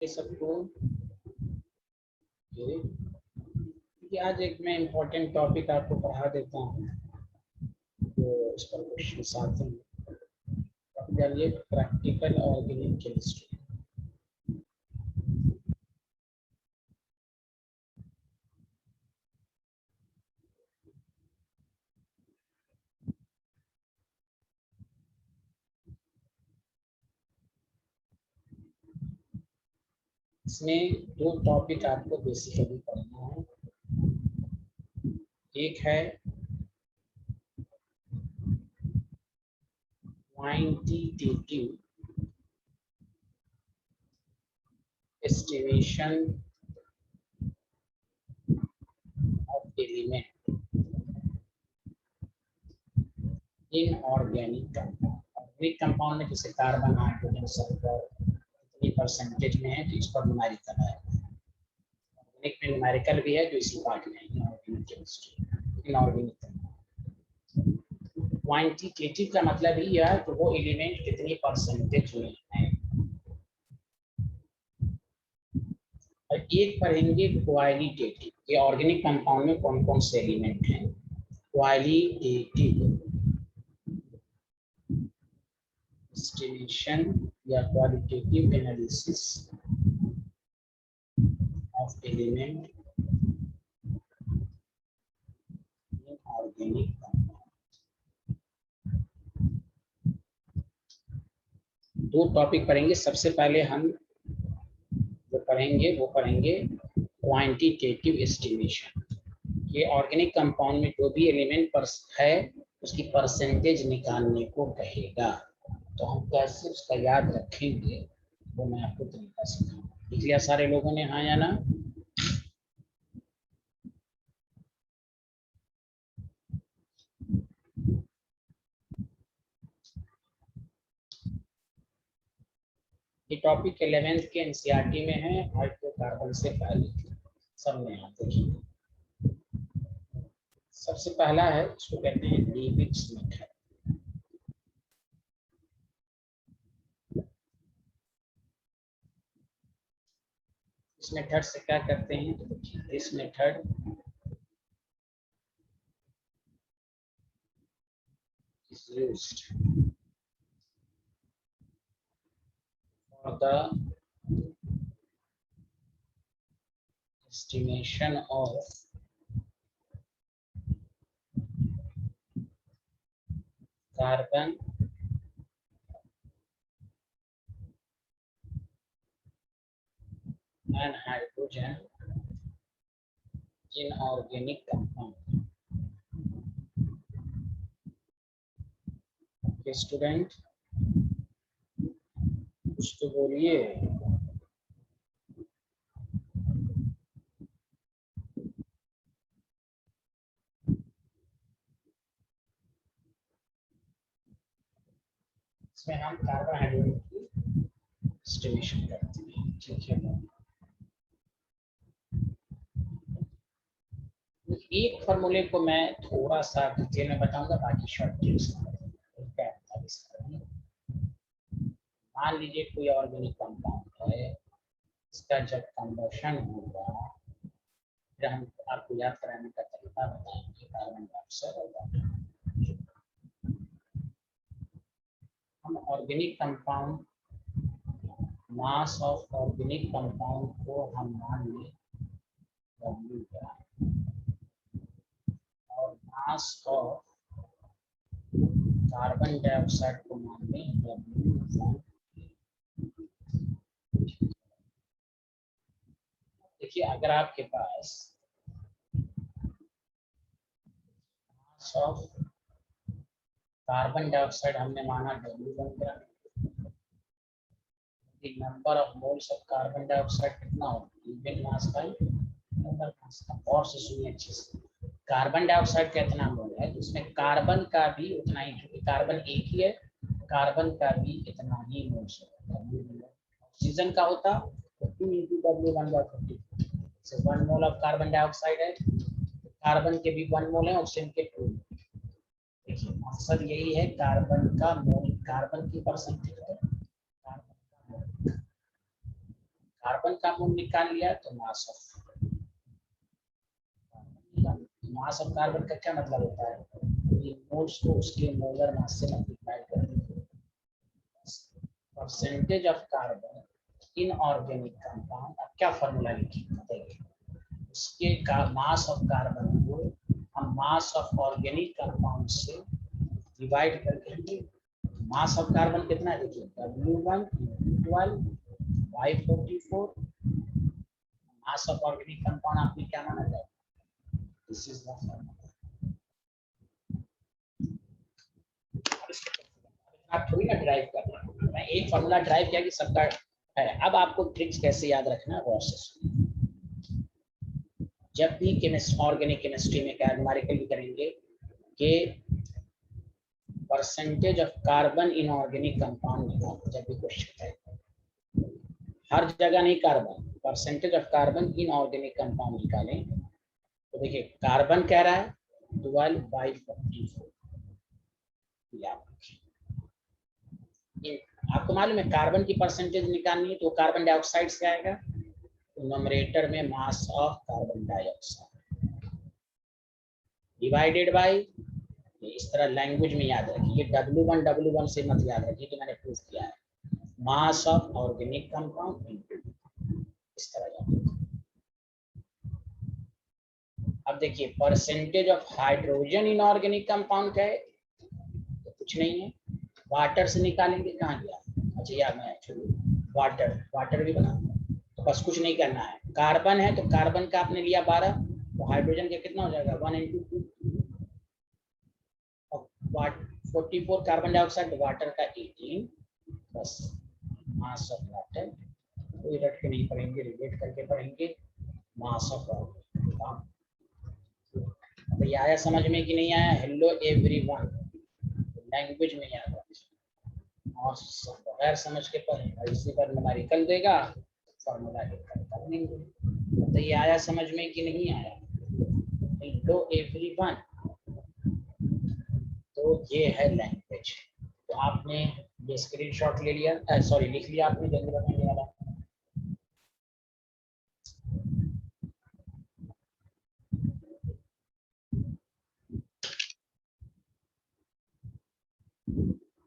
ये सबको आज एक मैं इम्पोर्टेंट टॉपिक आपको पढ़ा देता हूँ जो इस पर क्वेश्चन आते हैं। जानिए प्रैक्टिकल ऑर्गेनिक केमिस्ट्री। इसमें दो टॉपिक आपको बेसिकली पढ़ना है। एक है quantitative estimation of element in organic compound. Organic compound में जैसे कार्बन, हाइड्रोजन, सल्फर कितनी परसेंटेज में है तो इस पर न्यूमेरिकल है। ऑर्गेनिक में न्यूमेरिकल भी है जो इसी पार्ट में है, इनऑर्गेनिक केमिस्ट्री। इनऑर्गेनिक क्वांटिटेटिव का मतलब ही है कि वो एलिमेंट कितनी परसेंटेज में है। और एक पढ़ेंगे क्वालिटेटिव, ये ऑर्गेनिक कंपाउंड में कौन कौन से एलिमेंट हैं। क्वालिटेटिव एस्टिमेशन या qualitative analysis of element in organic compound. दो टॉपिक पढ़ेंगे। सबसे पहले हम जो पढ़ेंगे वो पढ़ेंगे क्वांटिटेटिव एस्टिमेशन। ये ऑर्गेनिक कंपाउंड में जो भी एलिमेंट पर है उसकी परसेंटेज निकालने को कहेगा। तो हम कैसे उसका याद रखेंगे वो मैं आपको तरीका सिखाऊंगा। लिख लिया सारे लोगों ने, हाँ या ना? ये टॉपिक 11th के एनसीईआरटी में है। हाइड्रोकार्बन से पहले सब में आप देखिए। सबसे पहला है, इसको कहते हैं लीबिग्स मेथड। इस मेथड से क्या करते हैं तो देखिए, इस method is used for the estimation of carbon and hydrogen in organic compound. Okay, student, कुछ तो बोलिए। इसमें हम कार्बन हाइड्रोजन की एस्टिमेशन करते हैं, ठीक है। एक फॉर्मूले को मैं थोड़ा सा डिटेल में बताऊंगा, बाकी शॉर्ट टिप्स। मान लीजिए कोई ऑर्गेनिक कंपाउंड है, इसका जब कंबशन होगा, फिर हम आपको याद कराने का तरीका बताएंगे। कार्बन डाइऑक्साइड और वाटर। हम organic compound, mass of organic compound को हम मान लें W और मास ऑफ कार्बन डाइऑक्साइड को मान लें W। देखिए, अगर आपके पास मास ऑफ कार्बन डाइऑक्साइड हमने माना W1 gram, number of moles of carbon dioxide कितना होगा, even mass by number mass का। और से सुनिए अच्छे से, कार्बन डाइऑक्साइड का इतना मोल है तो उसमें कार्बन का भी उतना ही, क्योंकि कार्बन एक ही है, कार्बन का भी इतना ही मोल्स होगा। ऑक्सीजन का होता तो 2 × W1/50, से 1 मोल ऑफ कार्बन डाइऑक्साइड है, कार्बन के भी 1 मोल है, ऑक्सीजन के 2। देखिए, मकसद यही है, कार्बन का मोल, कार्बन की परसेंटेज है, कार्बन का मोल निकाल लिया तो मास ऑफ कार्बन का क्या मतलब होता है, ये मोल्स को उसके मोलर मास से मल्टीप्लाई कर देंगे। Percentage of carbon in organic compound, अब क्या फॉर्मूला लिखेंगे, उसके का मास ऑफ कार्बन को हम मास ऑफ ऑर्गेनिक कंपाउंड से डिवाइड करके, मास ऑफ कार्बन कितना है देखिए, W1 12 by 44, mass of organic compound आपने क्या माना जाए, दिस इज द फॉर्मूला। आप थोड़ी ना ड्राइव कर रहे हैं, मैं एक फॉर्मूला ड्राइव किया कि सबका है। अब आपको ट्रिक्स कैसे याद रखना है वो से, जब भी ऑर्गेनिक केमिस्ट्री में क्या न्यूमेरिकल करेंगे कि percentage of carbon in organic compound निकालो, जब भी क्वेश्चन है हर जगह नहीं, carbon percentage of carbon in organic compound निकालें। तो देखिए कार्बन कह रहा है 12 by 44, आपको मालूम है कार्बन की परसेंटेज निकालनी है तो कार्बन डाइऑक्साइड से आएगा, तो नोमरेटर में mass of carbon dioxide divided by, इस तरह लैंग्वेज में याद रखिए, W1 से मत याद रखिए कि मैंने प्रूफ किया है, mass of organic compound into, इस तरह याद रखिए। अब देखिए percentage of hydrogen in organic compound का है तो कुछ नहीं है, वाटर से निकालेंगे, कहाँ गया, अच्छा यार मैं वाटर भी बना, तो बस कुछ नहीं करना है, कार्बन है तो कार्बन का आपने लिया 12, तो हाइड्रोजन का कितना हो जाएगा 1 into 2, और 44 कार्बन डाइऑक्साइड, वाटर का 18, बस मास ऑफ वाटर, कोई रट के नहीं पढ़ेंगे, रिलेट करके पढ़ेंगे, मास ऑफ वाटर। तो ये आया समझ में कि नहीं आया, हेलो एवरीवन, लैंग्वेज में याद रखना, और बगैर समझ के पढ़ेगा, इसी पर न्यूमेरिकल देगा, फॉर्मूला लेकर कर लेंगे। तो ये आया समझ में कि नहीं आया, हेलो एवरीवन, तो ये है लैंग्वेज। तो आपने ये स्क्रीनशॉट ले लिया, सॉरी लिख लिया आपने, जल्दी बताने वाला,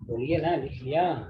बोलिए ना, लिख लिया।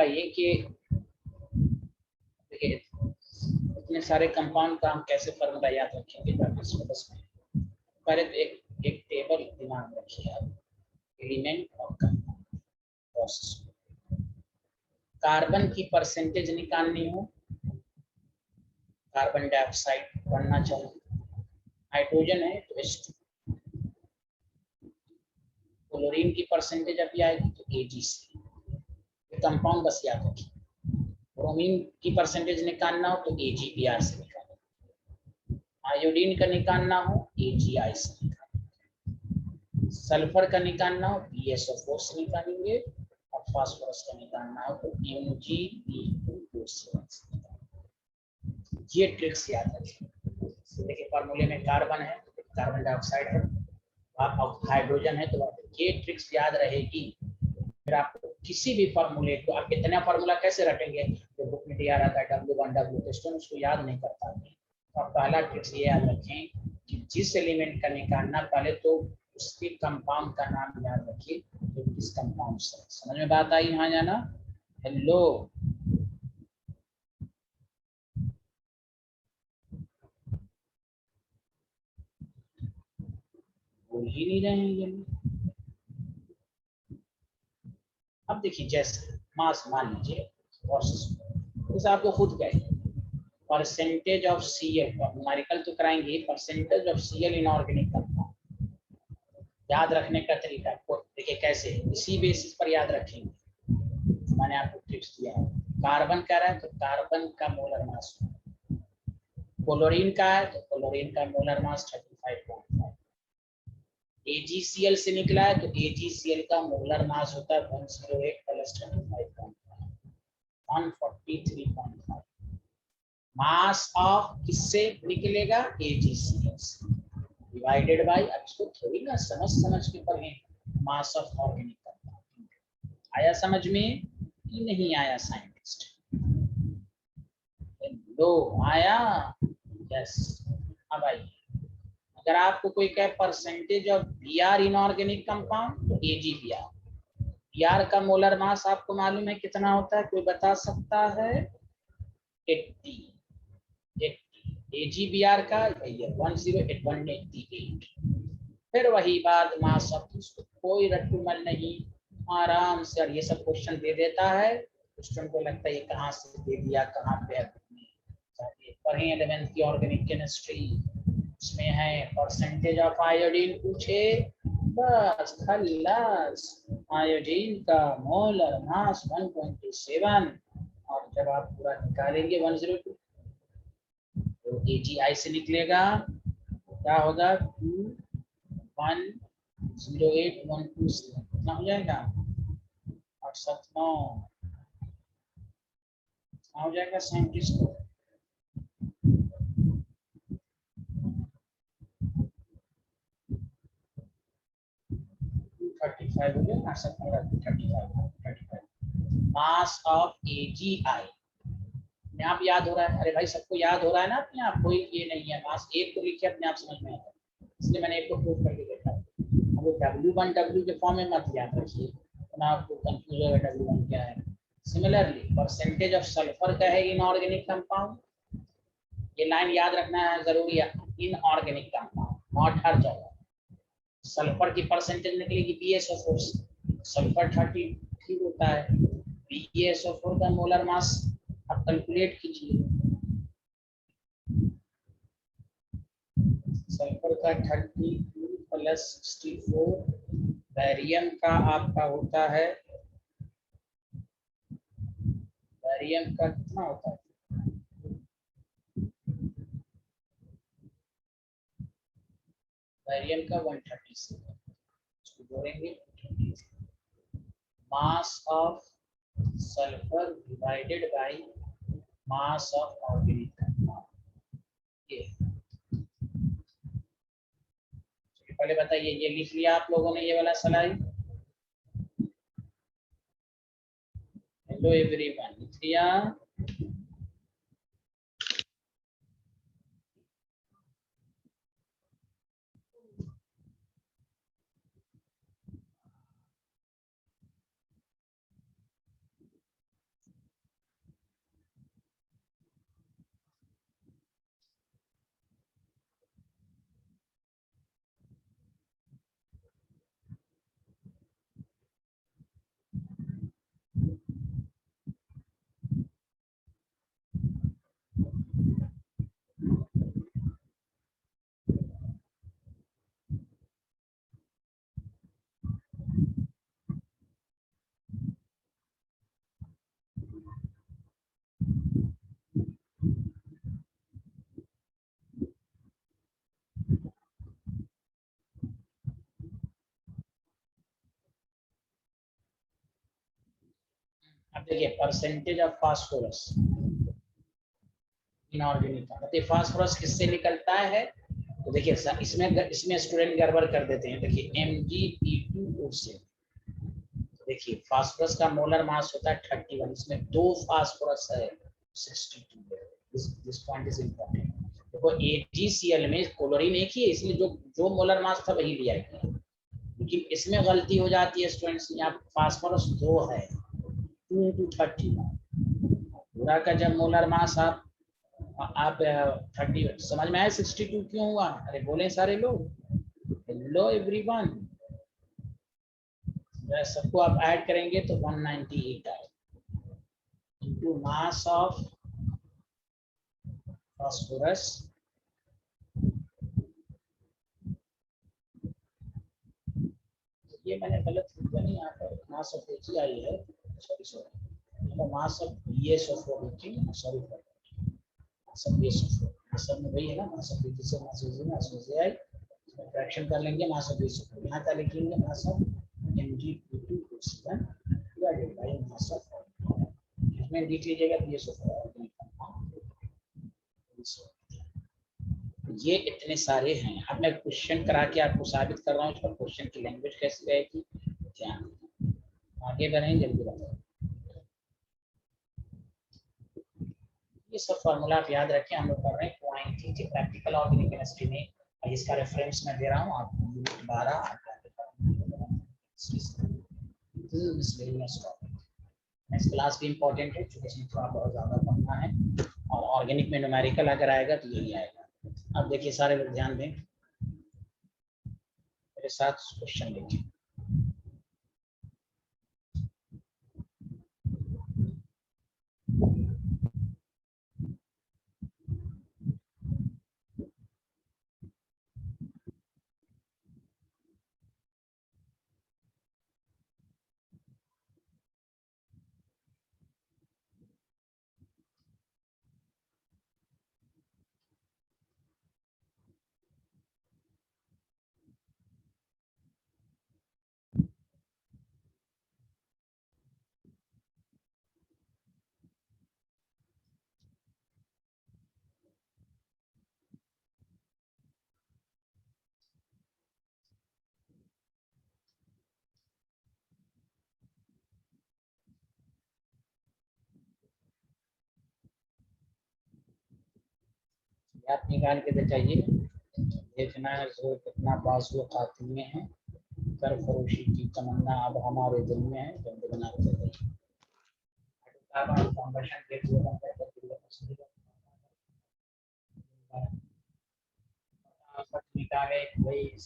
ये कि देखिए इतने सारे कंपाउंड का हम कैसे फॉर्मूला याद रखेंगे सिलेबस में। पहले तो एक टेबल दिमाग में रखिए आप, एलिमेंट और कंपाउंड प्रोसेस। कार्बन की परसेंटेज निकालनी हो, कार्बन डाइऑक्साइड पढ़ना चाहिए, हाइड्रोजन है तो H2, क्लोरीन की परसेंटेज अभी आएगी तो AgC, कंपाउंड बस याद रखिए। ब्रोमीन की परसेंटेज निकालना हो तो AgBr से निकालें, आयोडीन का निकालना हो AgI से निकालें, सल्फर का निकालना हो PsO4 से निकालेंगे, और फास्फोरस का निकालना हो तो MgP2 से निकालेंगे। ये ट्रिक्स याद रखिए। देखिए फार्मूले में कार्बन है तो कार्बन डाइऑक्साइड है, आप हाइड्रोजन है तो ये ट्रिक्स याद रहेगी। फिर आप किसी भी फार्मूले को आप इतना फार्मूला कैसे रखेंगे, जो बुक में दिया रहता है W1 W2 उसको याद नहीं कर पाते। तो आप पहला ट्रिक्स ये याद रखें कि जिस एलिमेंट का निकालना पहले तो उसके कंपाउंड का नाम याद रखिए, तो किस कंपाउंड से। समझ में बात आई यहाँ जाना? हेलो, बोल ही नहीं रहे हैं ये। अब देखिए जैसे मास मान लीजिए, और आपको खुद कहें परसेंटेज ऑफ Cl, न्यूमेरिकल तो कराएंगे, percentage of Cl inorganic compound याद रखने का तरीका देखिए कैसे, इसी बेसिस पर याद रखेंगे। मैंने आपको टिप्स दिया है। कार्बन कह रहा है तो कार्बन का मोलर मास, क्लोरीन का है तो क्लोरीन का मोलर मास 35.5, AgCl से निकला है तो AgCl का मोलर मास होता है 108 प्लस 25.5, 143.5। मास ऑफ किससे निकलेगा? AgCl से डिवाइडेड बाय, अब इसको थोड़ी ना समझ के पढ़ें, मास ऑफ ऑर्गेनिक कंपाउंड। आया समझ में कि नहीं आया साइंटिस्ट? लो आया? यस। अब आइए, अगर आपको कोई कहे percentage of Br inorganic compound तो AgBr, Br का मोलर मास आपको मालूम है कितना होता है, कोई बता सकता है? 80। AgBr का 108। फिर वही बात मास ऑफ, कोई रट्टूमल नहीं, आराम से। और ये सब क्वेश्चन दे देता है, स्टूडेंट को लगता है ये कहाँ से दे दिया, कहाँ पे पढ़े 11th की ऑर्गेनिक केमिस्ट्री, इसमें है परसेंटेज ऑफ आयोडीन पूछे, बस खल्लास, आयोडीन का मोलर मास 127, और जब आप पूरा निकालेंगे 102 तो AgI से निकलेगा, क्या होगा 210812 कितना हो जाएगा? 879 हो जाएगा साइंटिस्ट को। 35 हो गया, 35 मास ऑफ AgI अपने आप याद हो रहा है। अरे भाई सबको याद हो रहा है ना अपने आप, कोई ये नहीं है। मास एक को लिखिए अपने आप समझ में आता है, इसलिए मैंने एक को प्रूव करके देखा। अब वो W1 W के फॉर्म में मत याद रखिए, तो आपको कंफ्यूज होगा W1 क्या है। सिमिलरली परसेंटेज ऑफ सल्फर का है इनऑर्गेनिक कंपाउंड, ये लाइन याद रखना है जरूरी है, इनऑर्गेनिक कंपाउंड, नॉट हर जगह। सल्फर की परसेंटेज निकलेगी PsO4, सल्फर 33 होता है, PsO4 का मोलर मास आप कैलकुलेट कीजिए, सल्फर का 32 प्लस 64, बैरियम का आपका होता है, बैरियम का कितना होता है? बैरियम का 136, इसको जोड़ेंगे। Mass of sulphur divided by mass of organic compound, ये पहले बताइए, ये लिख लिया आप लोगों ने ये वाला स्लाइड? हेलो एवरीवन, लिख लिया? अब देखिए परसेंटेज ऑफ फास्फोरस इनऑर्गेनिक, मतलब फास्फोरस किससे निकलता है, तो देखिए इसमें स्टूडेंट गड़बड़ कर देते हैं। देखिए Mgp2 से, देखिए फास्फोरस का मोलर मास होता है 31, इसमें 2 फास्फोरस है 62 है। This point is important. देखो AgCl में क्लोरीन एक ही है, इसलिए जो जो मोलर मास था वही लिया गया, लेकिन इसमें गलती हो जाती है स्टूडेंट्स, यहाँ फास्फोरस 2 है 2 × 31, पूरा का जब मोलर मास आप 30 समझ में आया 62 क्यों हुआ, अरे बोले सारे लोग। हेलो एवरीवन, सबको आप ऐड करेंगे तो 198 आए इनटू मास ऑफ फास्फोरस, ये मैंने गलत लिखा नहीं, यहाँ पर मास ऑफ Ag आई है, sorry mass of BsO4, sorry mass of BsO4, mass of में वही है ना, मास ऑफ Bg से mass of Ag, mass of Ai fraction कर लेंगे, मास ऑफ BsO4 यहाँ क्या लिखेंगे, mass of Mg2 divided by mass of, इसमें लिख लीजिएगा BsO4। ये इतने सारे हैं। अब मैं क्वेश्चन करा के आपको साबित कर रहा हूँ, इस पर क्वेश्चन की लैंग्वेज कैसी रहेगी, ध्यान आगे बढ़ें, जल्दी बताओ। ये सब फॉर्मूला आप याद रखें, हम लोग कर रहे हैं क्वांटिटी प्रैक्टिकल ऑर्गेनिक केमिस्ट्री में, और इसका रेफरेंस मैं दे रहा हूँ आपको, यूनिट 12 नेक्स्ट क्लास भी इंपॉर्टेंट है, क्योंकि इसमें थोड़ा बहुत ज़्यादा पढ़ना है, और ऑर्गेनिक में न्यूमेरिकल अगर आएगा तो यही आएगा। अब देखिए सारे लोग ध्यान दें, मेरे साथ क्वेश्चन देखिए। याद निकाल के चाहिए, देखना है जोर कितना बाज़ुए कातिल में है, कर फरोशी की तमन्ना अब हमारे दिल में है, जल्द बनाते रहिए। निकाले प्लीज।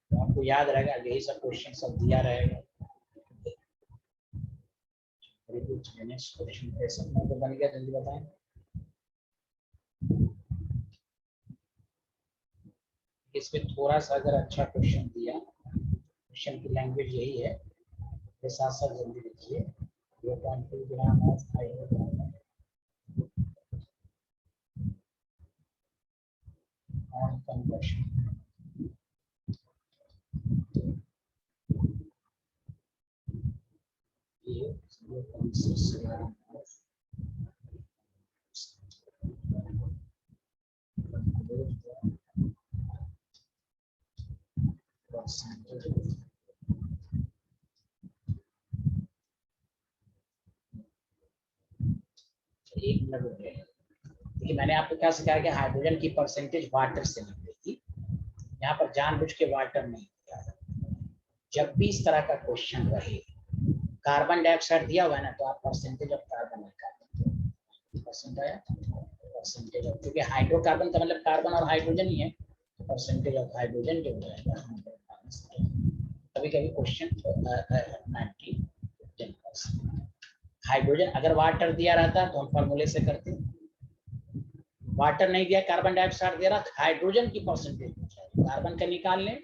तो आपको याद रहेगा, यही सब क्वेश्चन सब दिया रहेगा। नेक्स्ट क्वेश्चन कैसा तो बन गया, जल्दी बताएं। इसमें थोड़ा सा अगर अच्छा क्वेश्चन दिया, क्वेश्चन की लैंग्वेज यही है, साथ साथ जल्दी लिखिए। 0.2 gram of hydrocarbon on combustion. ये 0.6 ग्राम ऑफ परसेंटेज। एक मिनट रुक गए। देखिए मैंने आपको क्या सिखाया कि हाइड्रोजन की परसेंटेज वाटर से निकली थी, यहाँ पर जानबूझ के वाटर नहीं दिया। जब भी इस तरह का क्वेश्चन रहे, कार्बन डाइऑक्साइड दिया हुआ है ना, तो आप परसेंटेज ऑफ कार्बन निकालें। परसेंटेज ऑफ, क्योंकि हाइड्रोकार्बन का मतलब कार्बन और हाइड्रोजन ही है, परसेंटेज ऑफ हाइड्रोजन जो है। कभी कभी क्वेश्चन 90-10%। हाइड्रोजन अगर वाटर दिया रहता तो हम फॉर्मूले से करते, वाटर नहीं दिया, कार्बन डाइऑक्साइड दे रहा, हाइड्रोजन की परसेंटेज कार्बन का निकाल लें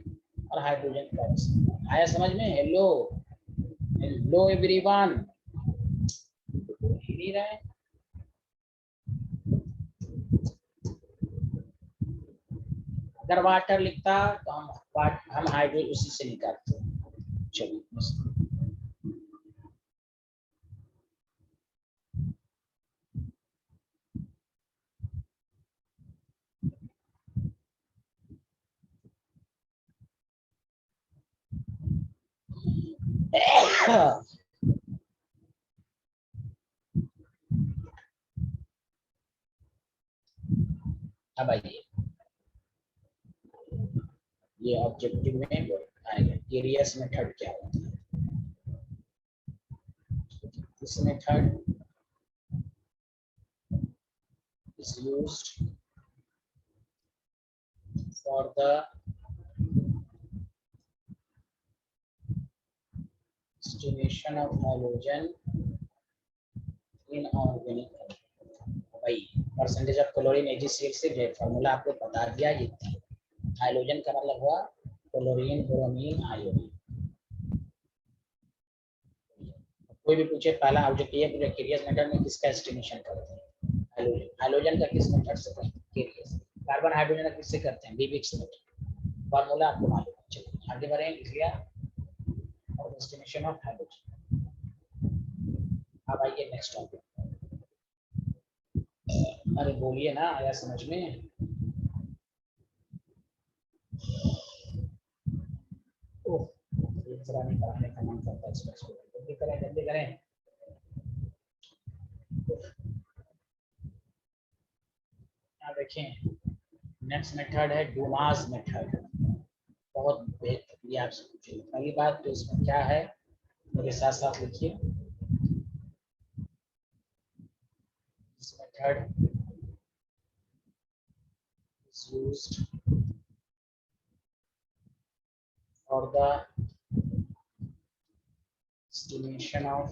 और हाइड्रोजन का। आया समझ में? हेलो हेलो एवरीवन, नहीं रहे? अगर वाटर लिखता तो हम हाइड्रोजन उसी से निकालते। चलिए अब आइए, ये ऑब्जेक्टिव में आएगा। केरियस मेथड क्या होता है? This method is used for the estimation of halogen in organic compound। भाई परसेंटेज ऑफ क्लोरीन AgCl से जो फॉर्मूला आपको बता दिया, ये हाइड्रोजन का मतलब हुआ क्लोरीन ब्रोमीन आयोडीन। कोई भी पूछे, पहला ऑब्जेक्ट ये पूछे केरियस मेथड में किसका एस्टिमेशन करते हैं? हाइड्रोजन। हाइड्रोजन का किस मेथड से करते हैं? केरियस। कार्बन हाइड्रोजन का किससे करते हैं? बीबिक्स मेथड। फॉर्मूला आपको मालूम है। चलिए आगे बढ़े, लिखिए और एस्टिमेशन ऑफ हाइड्रोजन। अब आइए नेक्स्ट टॉपिक। अरे बोलिए ना, आया समझ में? ओह, दूसरा नहीं पढ़ाने का मन करता है, जल्दी करें जल्दी करें। यहाँ देखें, नेक्स्ट मेथड है डुमास मेथड। बहुत बेहतरीन, आपसे पूछिए पहली बात तो इसमें क्या है, मेरे साथ साथ लिखिए। इस method is used for the estimation of,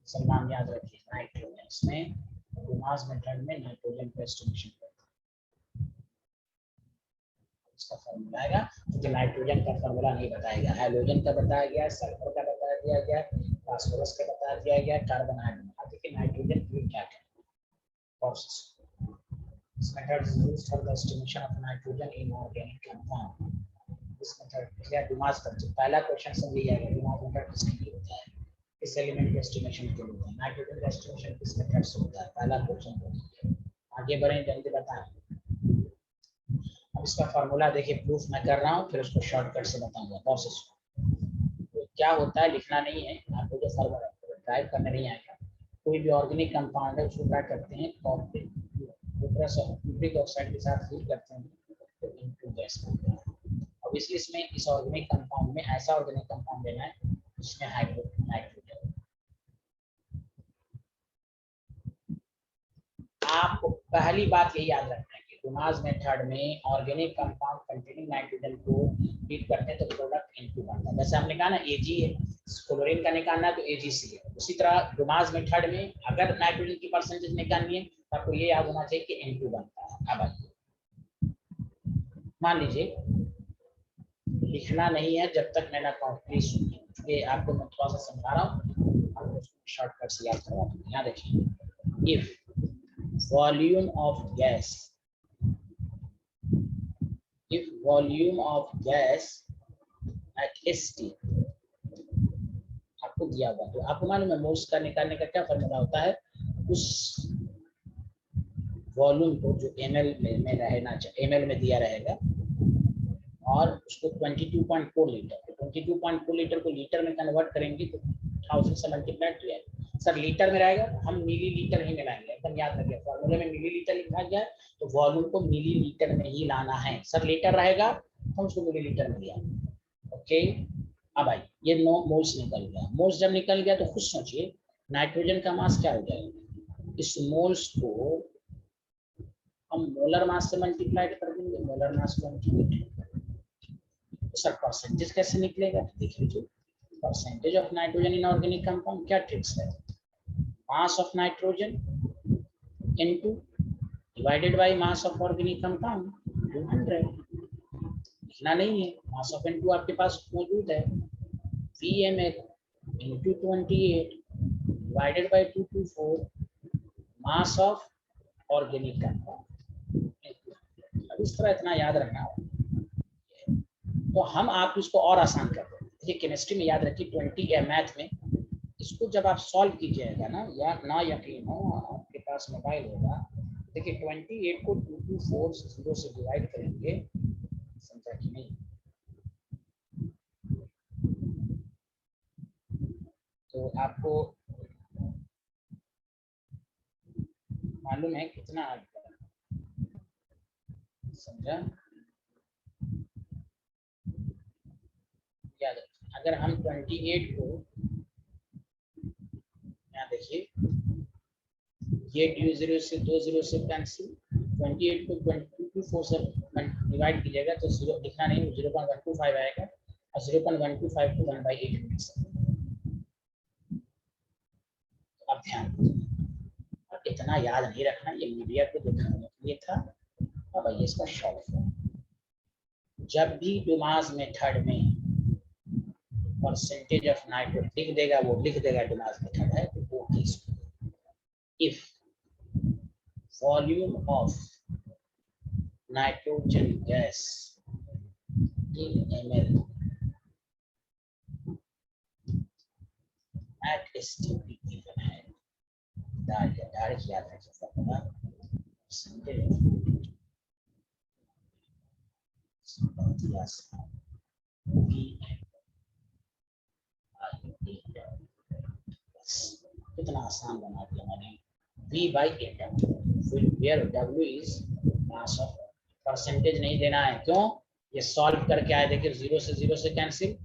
सम्मान याद रखिए, नाइट्रोजन। इसमें डुमास मेथड में नाइट्रोजन का एस्टिमेशन करते हैं। इसका फॉर्मूला आएगा, क्योंकि नाइट्रोजन का फॉर्मूला नहीं बताया गया, हाइड्रोजन का बताया गया, सल्फर का बता दिया गया, फास्फोरस का बता दिया गया, कार्बन हाइड्रोजन। अब देखिए नाइट्रोजन की क्या है process. This method is used for the estimation of nitrogen in organic compound. This method या डुमास का पहला क्वेश्चन समझ लीजिएगा, डुमास मेथड किसके लिए होता है? किस एलिमेंट के एस्टिमेशन के लिए होता है? नाइट्रोजन का एस्टिमेशन किस मेथड से होता है? पहला क्वेश्चन। आगे बढ़ें, जल्दी बताएं। अब इसका फार्मूला देखिए, प्रूफ मैं कर रहा हूँ, फिर उसको शॉर्टकट से बताऊंगा प्रोसेस। तो क्या होता है लिखना नहीं है आपको, जो फार्मूला ड्राइव करने नहीं आएगा। कोई भी ऑर्गेनिक कंपाउंड है उसको क्या करते हैं, क्लोरिक ऑक्साइड के साथ हीट करते हैं तो इनटू गैस बनता है। अब इसलिए इसमें इस ऑर्गेनिक कंपाउंड में ऐसा ऑर्गेनिक कंपाउंड लेना है जिसमें नाइट्रोजन। आपको पहली बात यही याद रखना है कि डुमास मेथड में ऑर्गेनिक कंपाउंड कंटेनिंग नाइट्रोजन को हीट करते हैं तो प्रोडक्ट N2 बनता है। जैसे हमने कहा ना Ag है, क्लोरीन का निकालना है तो AgC है। उसी तरह डुमास मेथड में अगर नाइट्रोजन की परसेंटेज निकालनी है तो आपको ये याद होना चाहिए कि N2 बनता है। अब मान लीजिए, लिखना नहीं है जब तक मैं ना कहूँ, प्लीज सुनिए, आपको मैं थोड़ा सा समझा रहा हूँ। शॉर्टकट से याद करवा दूंगा। यहाँ देखिए, if volume of gas, if volume of gas at ST आपको दिया हुआ, तो आपको मालूम है मोल्स का निकालने का क्या फॉर्मूला होता है, उस वॉल्यूम को जो ml में रहना चाहिए, ml में दिया रहेगा, और उसको 22.4 लीटर, तो 22.4 लीटर को लीटर में कन्वर्ट करेंगे तो 1000 से मल्टीप्लाई किया है। सर लीटर में रहेगा, हम मिली लीटर ही मिलाएंगे, एकदम याद रखिए, फॉर्मूले में मिली लीटर लिखा गया है तो वॉल्यूम को मिली लीटर में ही लाना है। सर लीटर रहेगा तो हम उसको मिली लीटर में लिया। ओके, अब भाई ये मोल्स निकल गया, मोल्स जब निकल गया तो खुद सोचिए नाइट्रोजन का मास क्या हो जाएगा, इस मोल्स को हम मोलर मास से मल्टीप्लाई कर देंगे, मोलर मास को सर परसेंटेज कैसे निकलेगा, देख लीजिए, percentage of nitrogen in organic compound, क्या ट्रिक्स है, mass of nitrogen into divided by mass of organic compound 200, लिखना नहीं है, मास ऑफ N2 आपके पास मौजूद है, VML into 28 divided by 224 mass of organic compound. अब इस तरह इतना याद रखना, तो हम आप इसको और आसान कर दें। देखिए केमिस्ट्री में याद रखिए 20 या मैथ में इसको जब आप सॉल्व कीजिएगा ना, या ना यकीन हो आपके पास मोबाइल होगा, देखिए 28 को 224 से डिवाइड करेंगे, समझा कि नहीं, तो आपको मालूम है कितना आ गया, समझा, याद रखिए, अगर हम 28 को, यहाँ देखिए ये 20 से 20 से कैंसिल, 28 को 224 से डिवाइड कीजिएगा तो जीरो लिखना नहीं, 0.125 आएगा, और 0.125 को 1/8 लिख सकते। अब ध्यान दीजिए, अब इतना याद नहीं रखना, ये मीडिया को दिखाने के लिए था। अब आइए इसका शॉर्ट फॉर्म, जब भी डुमास मेथड में परसेंटेज ऑफ नाइट्रोजन लिख देगा, वो लिख देगा डुमास मेथड है तो वो if volume of nitrogen gas in ml at STP given है, डायरेक्ट याद रखिए फॉर्मूला, कितना आसान बना दिया मैंने, V by A, where W is mass of, percentage नहीं देना है, क्यों, ये सॉल्व करके आए, देखिए 0 से कैंसिल,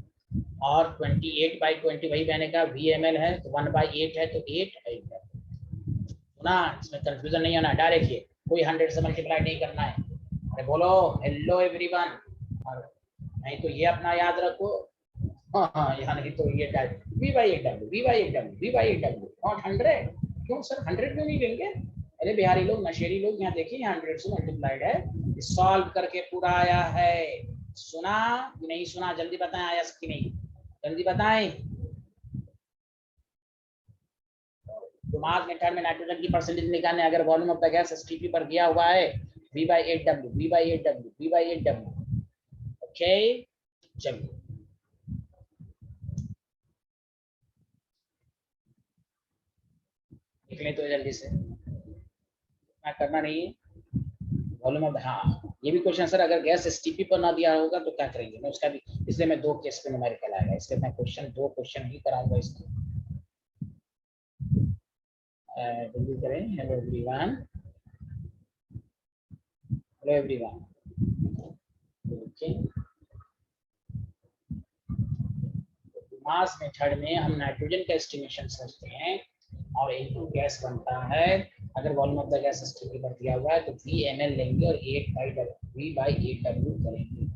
और 28/20 वही मैंने कहा VML है तो 1/8 है तो 8 है, सुना, इसमें कंफ्यूजन नहीं होना, डायरेक्ट ये कोई 100 से मल्टीप्लाई नहीं करना है। अरे बोलो हेलो एवरीवन, और नहीं तो ये अपना याद रखो, हाँ यहाँ नहीं तो ये V/8W नॉट 100, क्यों सर 100 क्यों नहीं लेंगे, अरे बिहारी लोग नशेरी लोग, यहाँ देखिए यहाँ 100 से मल्टीप्लाइड है, सॉल्व करके पूरा आया है, सुना कि नहीं सुना, जल्दी बताएं आया कि नहीं, जल्दी बताएं। डुमास मेथड में नाइट्रोजन की परसेंटेज निकालने, अगर volume of the gas STP पर दिया हुआ है V/8W, ओके, चलिए लिख लें तो जल्दी से, ना करना नहीं है, वॉल्यूम ऑफ, हाँ ये भी क्वेश्चन सर अगर गैस एसटीपी पर ना दिया होगा तो क्या करेंगे, मैं उसका भी, इसलिए मैं 2 केस पे न्यूमेरिकल आएगा, इसलिए मैं 2 क्वेश्चन ही कराऊंगा इसको। जल्दी करें, हेलो एवरीवन, ओके, मास मेथड में हम नाइट्रोजन का एस्टिमेशन सोचते हैं और इनटू गैस बनता है, अगर volume of the gas STP पर दिया हुआ है तो VML लेंगे और V/8W करेंगे,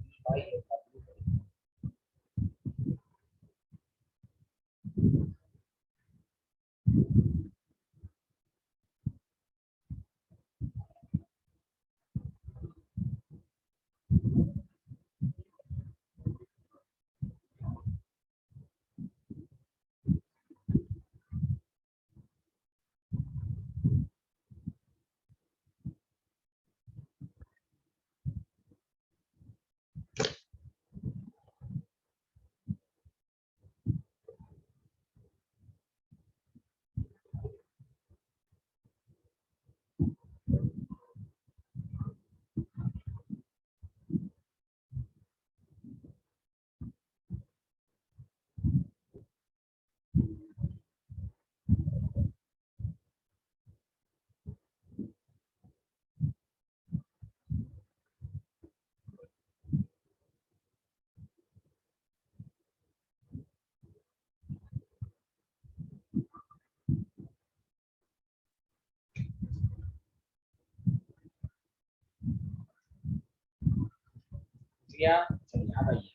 किया। चलिए अब आइए,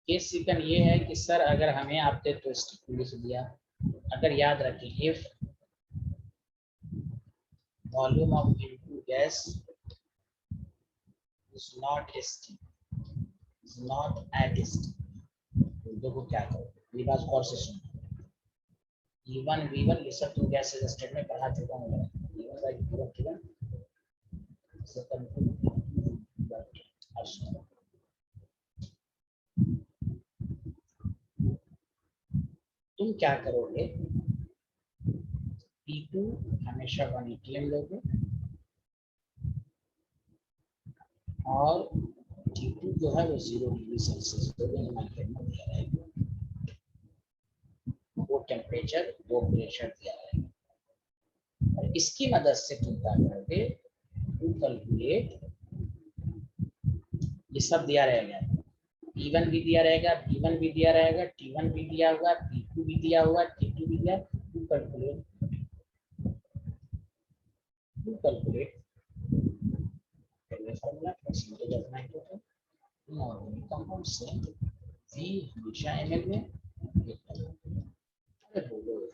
केस सेकंड ये है कि सर अगर हमें आपने तो स्टिक लिख दिया, अगर याद रखें if volume of into gas is not stick, is not at stick, तो देखो क्या करो, ये बात गौर से सुनो। E1 V1 ये सब तुम गैस स्टेट में पढ़ा चुका हूँ। E1 बाई V1 ठीक है। तुम क्या करोगे, P2 हमेशा 1 atm लोगे और T2 जो है वो 0 डिग्री सेल्सियस मार्केट में दिया रहेगा, वो टेम्परेचर वो प्रेशर दिया रहेगा। और इसकी मदद से तुम क्या करोगे, टू कैलकुलेट, ये सब दिया रहेगा, P1 भी दिया रहेगा, V1 भी दिया रहेगा, T1 भी दिया हुआ, P2 भी दिया हुआ, T2 भी दिया, to calculate formula percentage of nitrogen inorganic compound से V हमेशा ml में। अरे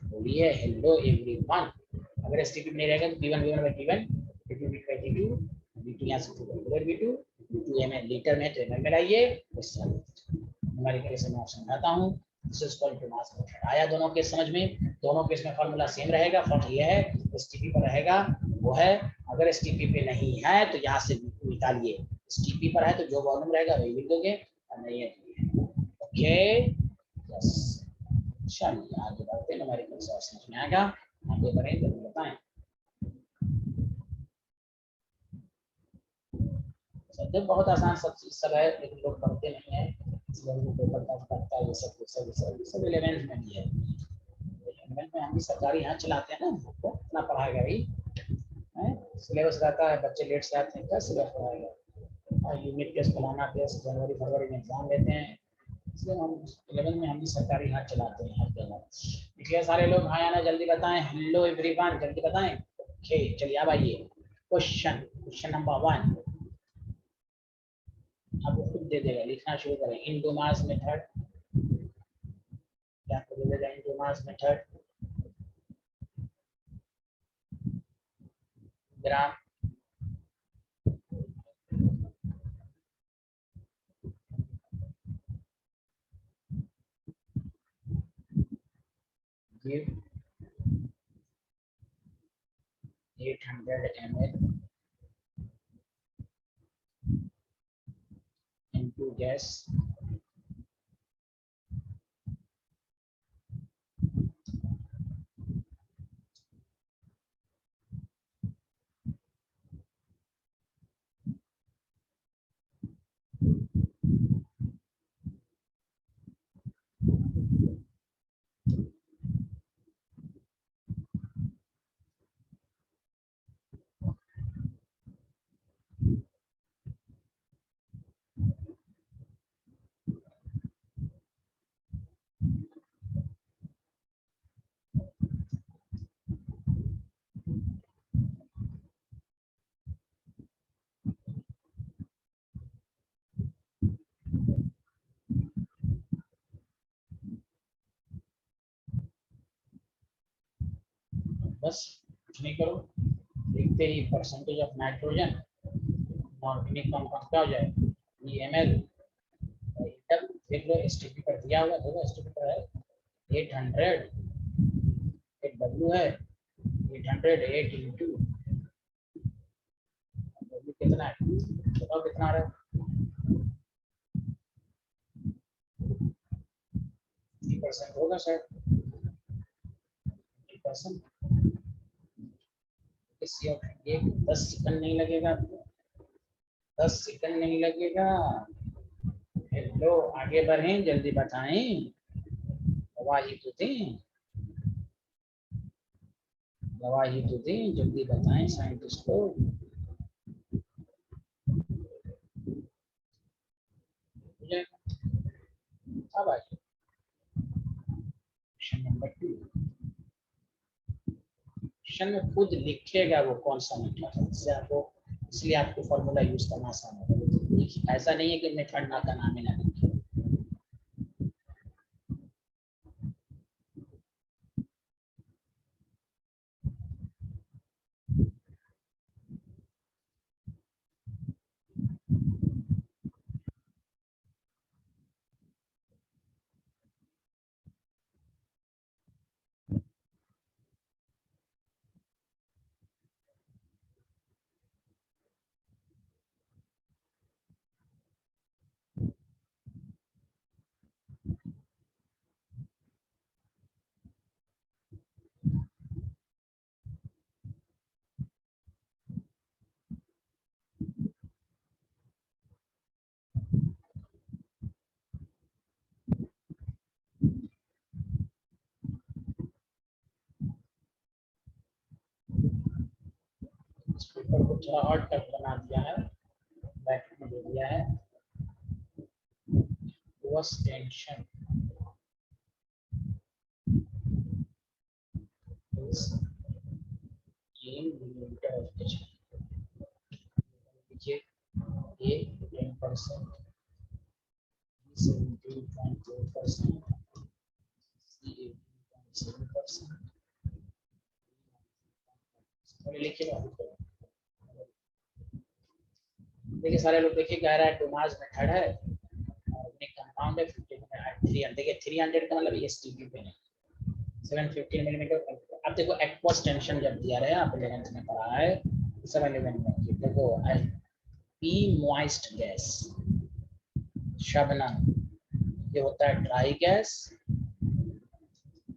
बोलिए हेलो एवरीवन, अगर एसटीपी नहीं रहेगा तो P1 V1 by P1, P2 V2 by P2, V2 यहाँ से V2 V2 ml लीटर में तो ml में लाइए, न्यूमेरिकल से मैं समझाता हूँ। This is called mass method. आया दोनों के समझ में, दोनों केस में फार्मूला सेम रहेगा। फर्क ये है एसटीपी पर रहेगा वो है, अगर एसटीपी पे नहीं है तो यहाँ से निकालिए, एसटीपी पर है तो जो वॉल्यूम रहेगा वही लिख दोगे और नहीं है ओके यस। चलिए आगे बढ़ते हैं, न्यूमेरिकल से समझ में आएगा, आगे बढ़ें जल्दी बताएं। सब्जेक्ट बहुत आसान सब चीज सब है, लेकिन लोग पढ़ते नहीं है, इसलिए उनको पेपर टफ करता है। ये सब 11th में भी है, 11th में हम भी सरकारी यहाँ चलाते हैं ना, हमको इतना पढ़ाएगा भाई, सिलेबस रहता है, बच्चे लेट से आते हैं, क्या सिलेबस पढ़ाएगा। और यूनिट टेस्ट बनाना, टेस्ट जनवरी फरवरी में एग्जाम लेते हैं, इसलिए हम 11th में हम भी सरकारी यहाँ चलाते हैं हर जगह। इसलिए सारे लोग हाँ आना जल्दी बताएं, हेलो एवरीवन जल्दी बताएं। ओके चलिए अब आइए क्वेश्चन नंबर 1, अब वो खुद दे देगा, लिखना शुरू करें। इंडोमास मेथड, क्या दे देगा इंडोमास method, gram give 800 ml into gas बस कुछ नहीं करो, लिखते ही percentage of nitrogen organic compound क्या हो जाएगा ml, देख लो एसटीपी पर दिया हुआ, देखो एसटीपी पर है 800, एक डब्ल्यू है 800, 8 इंटू डब्ल्यू कितना है, बताओ कितना आ रहा है, 50% होगा शायद, 50%। ये 10 सेकंड नहीं लगेगा, 10 सेकंड नहीं लगेगा। हेलो आगे बढ़ें जल्दी बताएं, गवाही तो दें, गवाही तो दें, जल्दी बताएं साइंटिस्ट को। अब आइए क्वेश्चन नंबर 2, क्वेश्चन में खुद लिखेगा वो कौन सा मीटर है, इससे आपको इसलिए आपको फॉर्मूला यूज करना आसान होगा। ऐसा नहीं है कि मैं ठंडा का नाम ही ना लिखे। इस पेपर को थोड़ा और टफ बना दिया है, ब्रैकेट में दे दिया है was tension is in millimeter of tension. देखिए A 10%, B 17.4%, C 18.7%। लिखिए देखिए सारे लोग देखिए कह रहा है डोमास मेथड है और कंपाउंड है 300। देखिए 300 का मतलब एसटीपी पे नहीं, 715 मिलीमीटर। अब देखो एक्वस टेंशन जब दिया रहे आप 11th में पढ़ा है 711 में, देखो पी मॉइस्ट गैस शबनम, ये होता है dry gas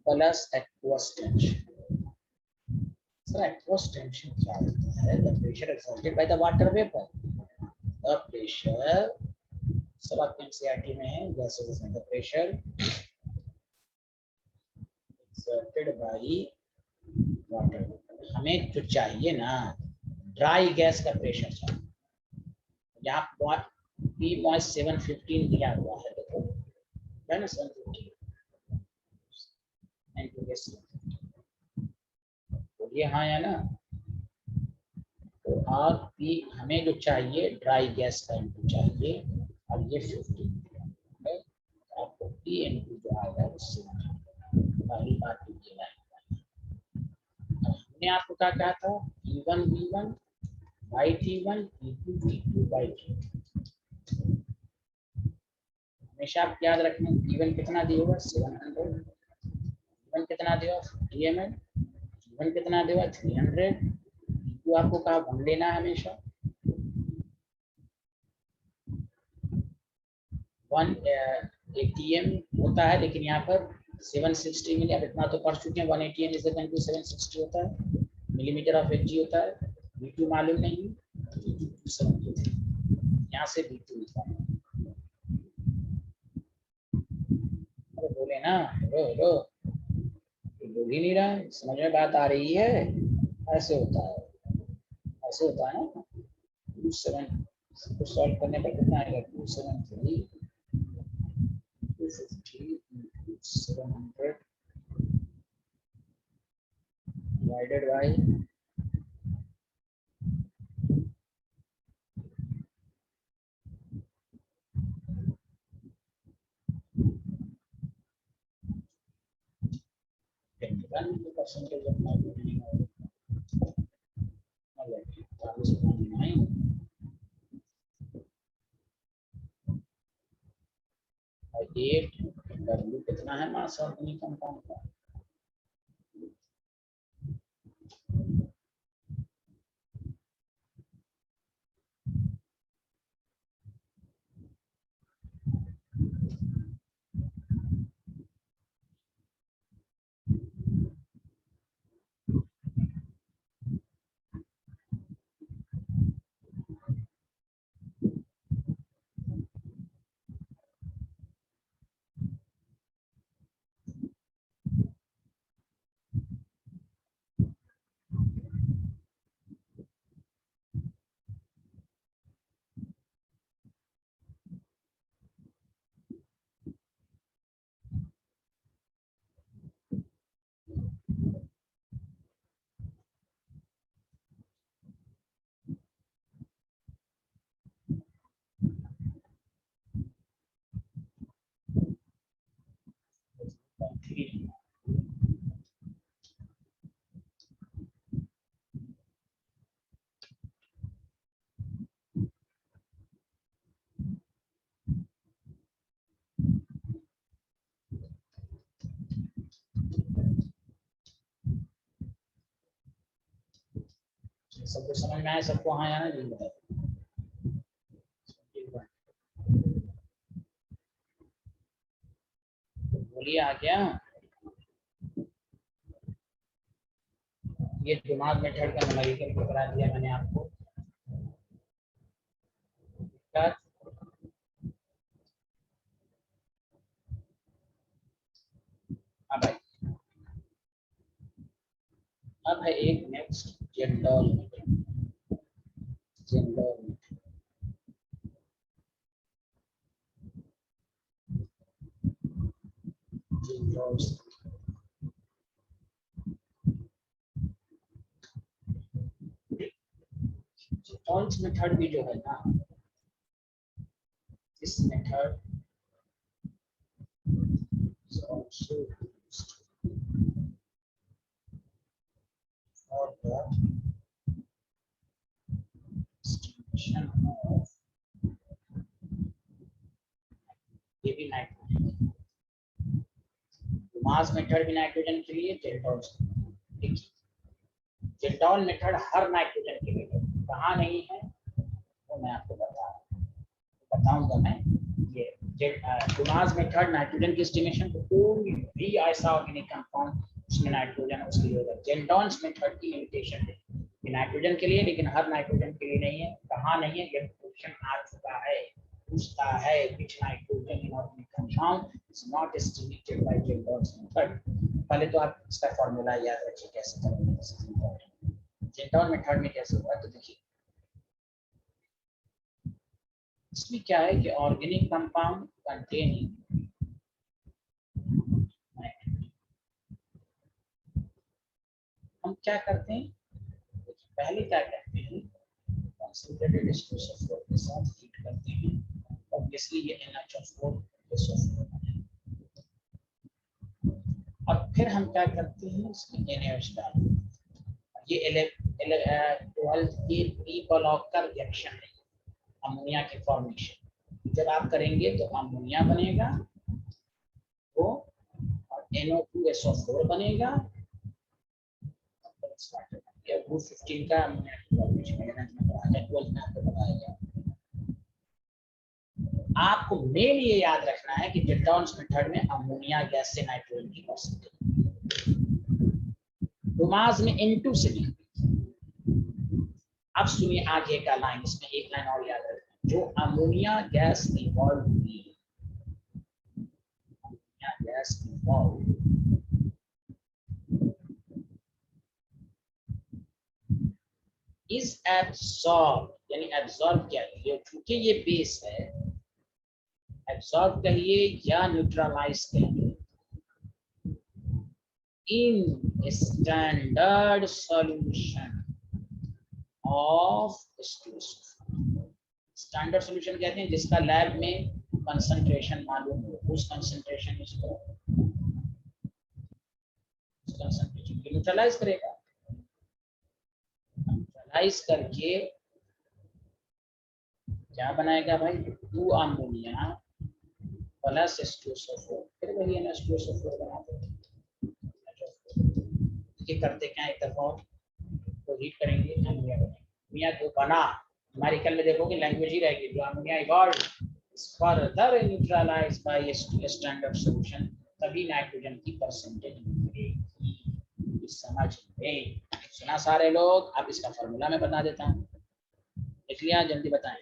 plus aqueous tension. Sir aqueous tension क्या होता है? The pressure exerted by the water vapour, the pressure सब आपके एनसीईआरटी में है, गैसेस में the pressure exerted by water. हमें जो चाहिए ना ड्राई गैस का प्रेशर चाहिए। यहाँ पी मॉइस्ट 715 दिया हुआ है, देखो है ना 715 तो ये हाँ है ना। तो और पी हमें जो चाहिए ड्राई गैस का इनटू चाहिए और ये 15 है, आपको पी इनटू जो आएगा उससे पहली बात ये है। हमने आपको क्या कहा था E1 V1 by T1 E2 V2 by T2। हमेशा आप याद रखना E1 कितना दिया हुआ 700, E1 कितना दिया 50 ml, E1 कितना दिया 300, E2 आपको कहा 1 लेना है हमेशा 1 ATM होता है, लेकिन यहाँ पर 760 मिली, अब इतना तो पढ़ चुके हैं 1 ATM इज इक्वल टू 760 होता है, मिलीमीटर ऑफ Hg होता है। V2 मालूम नहीं, V2 270 यहाँ से V2 निकालना। अरे बोले ना रो रो, बोल ही नहीं रहा है, समझ में बात आ रही है? ऐसे होता है, ऐसे होता है ना। 27 को सॉल्व करने पर कितना आएगा 273 250 700 divided by 1% of my reading और 8 W कितना है मास ऑर्गेनिक कंपाउंड का? सबको समझ में आया? सबको हाँ या ना नहीं बताए? बोलिए आ गया। ये दिमाग मेथड का न्यूमेरिकल करा दिया मैंने आपको। अब है एक नेक्स्ट जेंडोल मेथड। जेंडोल मेथड जेंडोल्स मेथड भी जो है ना, इस method is also used for the estimation of, ये भी नाइट्रोजन, मास मेथड भी नाइट्रोजन के लिए, जेंडोल्स। देखिए जेंडोल मेथड हर नाइट्रोजन के लिए, कहाँ नहीं है वो मैं आपको बताऊंगा मैं। ये डुमास मेथड नाइट्रोजन की एस्टिमेशन को कोई भी ऐसा ऑर्गेनिक कंपाउंड उसमें नाइट्रोजन उसके लिए होगा। जेंडोल्स मेथड की लिमिटेशन है कि नाइट्रोजन के लिए, लेकिन हर नाइट्रोजन के लिए नहीं है। कहाँ नहीं है, ये क्वेश्चन आ चुका है, पूछता है which nitrogen inorganic compound is not estimated by Kjeldahl's method. पहले तो आप इसका फॉर्मूला याद रखिए कैसे करेंगे। जेंडोल मेथड में कैसे होगा तो देखिए, इसमें क्या है कि ऑर्गेनिक कंपाउंड कंटेनिंग, हम क्या करते हैं, पहले क्या करते हैं, कंसंट्रेटेड SO4 के साथ हीट करते हैं, ऑब्वियसली ये NH4 SO4 और फिर हम क्या करते हैं, इसमें NaOH डालते हैं। ये 12 ब्लॉक का रिएक्शन है, अमोनिया की फॉर्मेशन। जब आप करेंगे तो अमोनिया बनेगा वो, और NO2SO4 बनेगा, या वो 15 का अमोनिया की फॉर्मेशन है, 12 में आपको बताया गया। आपको मेन ये याद रखना है कि जेंडोल्स मेथड में अमोनिया गैस से नाइट्रोजन की परसेंटेज, डुमास में N2 से नहीं। अब सुनिए आगे का लाइन, इसमें एक लाइन और याद रखना, जो अमोनिया गैस इवॉल्व हुई, ammonia gas evolve is absorb, यानी एब्सॉर्ब क्या है, क्योंकि ये बेस है, एब्सॉर्ब कहिए या न्यूट्रलाइज कहिए, in standard solution of H2SO4। Standard solution कहते हैं जिसका लैब में कंसंट्रेशन मालूम हो, उस कंसंट्रेशन इसको कंसंट्रेशन को न्यूट्रलाइज करेगा, न्यूट्रलाइज करके क्या बनाएगा भाई, 2 अमोनिया प्लस H2SO4, फिर वही NH2SO4 बना देगा। ये करते क्या, एक तरफ और तो हीट करेंगे, अमोनिया बनेगा। अमोनिया जो बना, हमारी कल में देखोगे लैंग्वेज ही रहेगी, जो ammonia evolve further neutralize by standard solution, तभी नाइट्रोजन की परसेंटेज मिलेगी। समझ में सुना सारे लोग? अब इसका फॉर्मूला मैं बता देता हूँ, लिख लिया, जल्दी बताएं।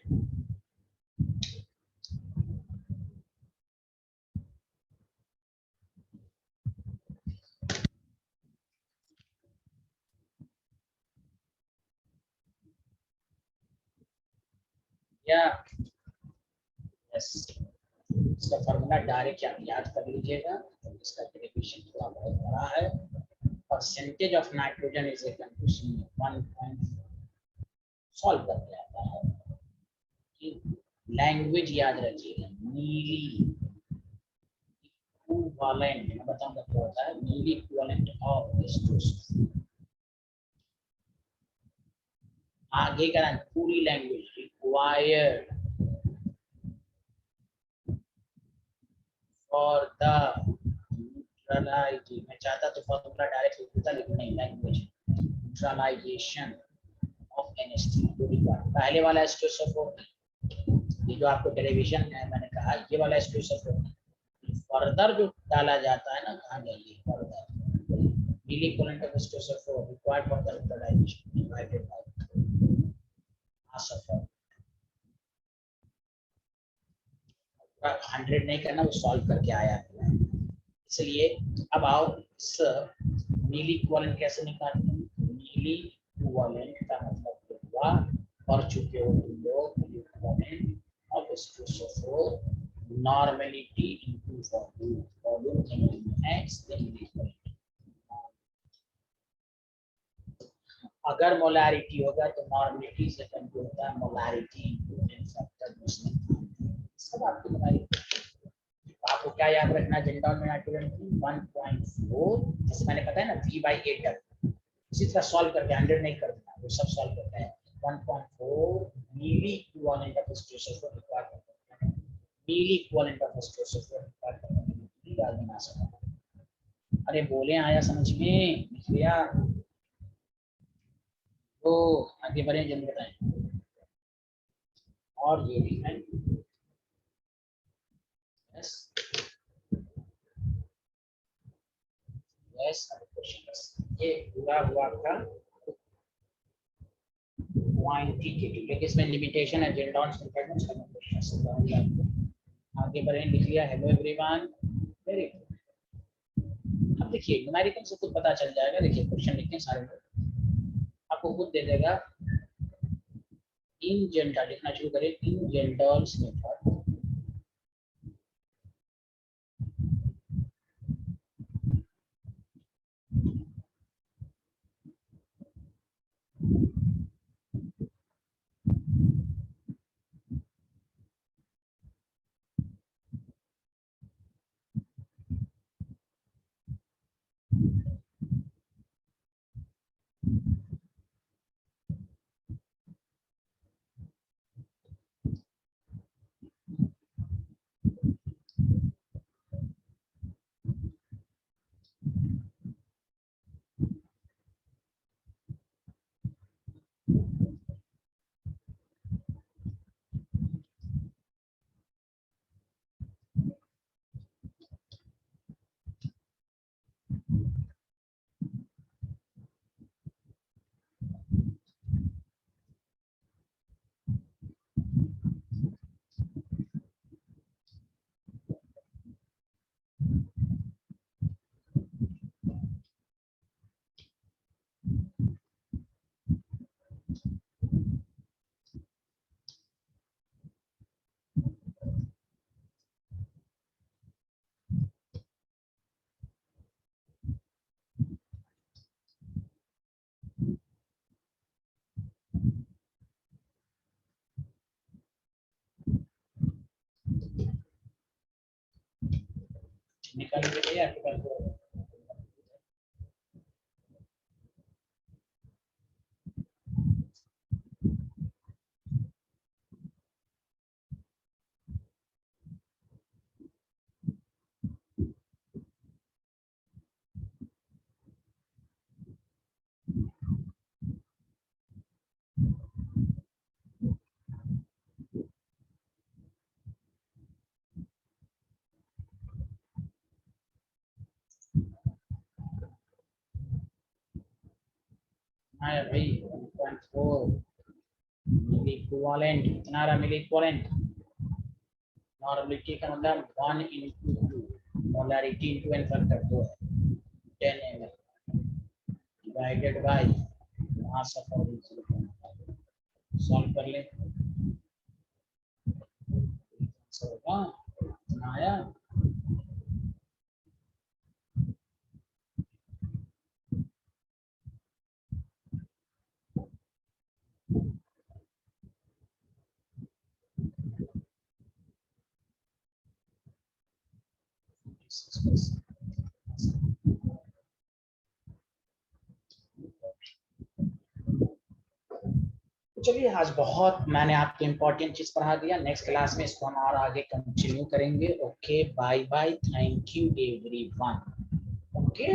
या इसका फॉर्मूला डायरेक्ट आप याद कर लीजिएगा, तो इसका डेरिवेशन थोड़ा बहुत बड़ा है। Percentage of nitrogen is equal to 1. Solve करके आता है कि लैंग्वेज याद रखिएगा, नीली इक्विवेलेंट, मैं बताऊंगा क्या होता है, नीली इक्विवेलेंट ऑफ H2SO4। आगे का पूरी language required for the neutralization, मैं चाहता तो फॉर्मूला डायरेक्ट लिख देता, लेकिन नहीं, language neutralisation of of NH3 पहले वाला H2SO4 ये जो आपको टेलीविजन है मैंने कहा ये वाला H2SO4 फर्दर जो डाला जाता है ना कहाँ जाइए फर्दर नीली कोलेंट of H2SO4 required for the digestion divided by mass of 100 नहीं करना वो सॉल्व करके आया है इसलिए अब आओ नीली इक्विवेलेंट कैसे निकालते हैं नीली इक्विवेलेंट का मतलब हुआ पढ़ चुके हो तुम लोग नीली equivalent of H2SO4 normality into volume volume x then equivalent अगर मोलारिटी होगा तो नॉर्मेलिटी से कंट्रोल होता है मोलारिटी इनटू n फैक्टर सब आपको तुम्हारी आपको क्या याद रखना जेंडॉन में नाइट्रोजन की 1.4 जैसे मैंने बताया ना V/8 इसी तरह सॉल्व करके 100 नहीं कर देना वो सब सॉल्व करते हैं 1.4 नीली इक्विवेलेंट ऑफ H2SO4 रिक्वायर्ड करते हैं नीली इक्विवेलेंट ऑफ H2SO4 रिक्वायर्ड करते हैं डाल देना सब अरे बोले आया समझ में लिखिया तो आगे बढ़े जल्दी बताएं और ये भी है ये पूरा हुआ आपका क्वांटिटेटिव लेकिन इसमें लिमिटेशन है जेंडॉन आगे बढ़े लिख लिया हेलो एवरीवन वेरी गुड अब देखिए न्यूमेरिकल से खुद पता चल जाएगा देखिए क्वेश्चन लिखते हैं सारे लोग आपको खुद दे देगा इन जनरल लिखना शुरू करें इन जनरल्स मेथड निकाल के भैया आपके पास आया भाई 1.4 मिली इक्विवेलेंट कितना रहा मिली इक्विवेलेंट नॉर्मेलिटी का मतलब 1 into 2 molarity into n factor 2 है 10 ml divided by mass of organism solve कर ले आया चलिए आज बहुत मैंने आपको इम्पोर्टेंट चीज पढ़ा दिया नेक्स्ट क्लास में इसको हम और आगे कंटिन्यू करेंगे okay bye bye thank you everyone okay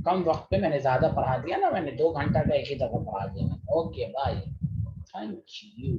कम वक्त पे मैंने ज्यादा पढ़ा दिया ना मैंने 2 घंटा का एक ही दफा पढ़ा दिया ओके बाय थैंक यू।